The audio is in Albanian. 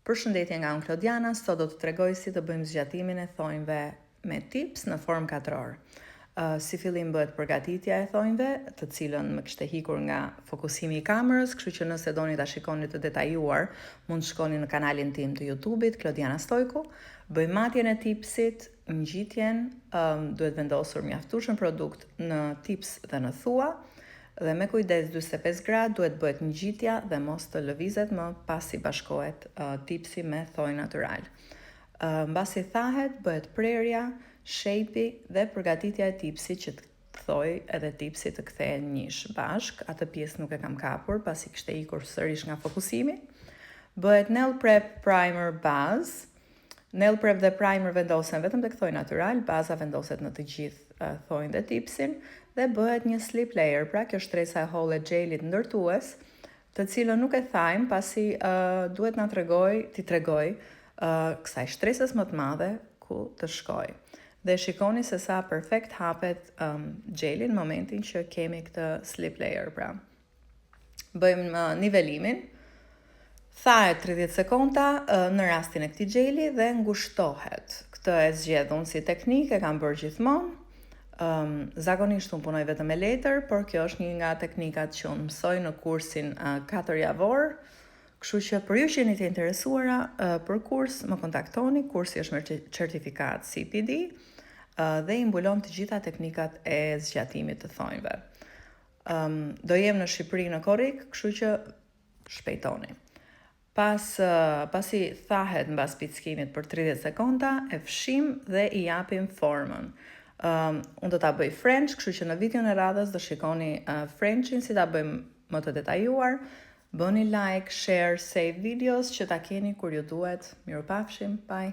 Përshëndetje nga unë Klodiana, sot do të tregoj si të bëjmë zgjatimin e thonjve me tips në formë katror. Si fillim bëhet përgatitja e thonjve, të cilën më kishte hikur nga fokusimi i kamerës, kështu që nëse doni ta shikoni të detajuar, mund të shkoni në kanalin tim të YouTube-it, Klodiana Stojku, bëjmë matjen e tipsit, ngjitjen, duhet vendosur mjaftueshëm produkt në tips dhe në thua, dhe me kujdes 45 gradë duhet bëhet ngjitja dhe mos të lëvizet më pasi bashkohet tipsi me thonjë natyral. Mbasi thahet, bëhet prerja, shepi dhe përgatitja e tipsit që të thoj edhe tipsi të kthehen njësh bashk. Atë pjesë nuk e kam kapur pasi kishte ikur sërish nga fokusimi. Bëhet nail prep primer bazë. Nail prep dhe primer vendosen vetëm tek thonjë natyral, baza vendoset në të gjithë thonjtë dhe tipsin, dhe bëhet një slip layer, pra kjo shtresa e holle e gjelit ndërtues, të cilën nuk e thajmë pasi duhet na t'i tregoj kësaj shtresës më të madhe ku të shkoj. Dhe shikoni se sa perfekt hapet gjeli në momentin që kemi këtë slip layer, pra. Bëjmë nivelimin. Thahet 30 sekonda në rastin e këtij gjeli dhe ngushtohet. Këtë e zgjedh unë si teknikë, e kam bërë gjithmonë. Zakonisht unë punoj vetëm me letër, por kjo është një nga teknikat që unë mësoj në kursin 4 javor. Kështu që për ju që jeni të interesuara për kurs, më kontaktoni. Kursi është me certifikat CPD dhe i mbulon të gjitha teknikat e zgjatimit të thonjve. Do jem në Shqipëri në korrik, kështu që shpejtoni. Pasi thahet mbas pickimit për 30 sekonda, e fshim dhe i japim formën. Unë do ta bëj French, kështu që në videon e radhës do shikoni Frenchin si ta bëjmë më të detajuar. Bëni like, share, save videos që ta keni kur ju duhet. Mirupafshim, bye!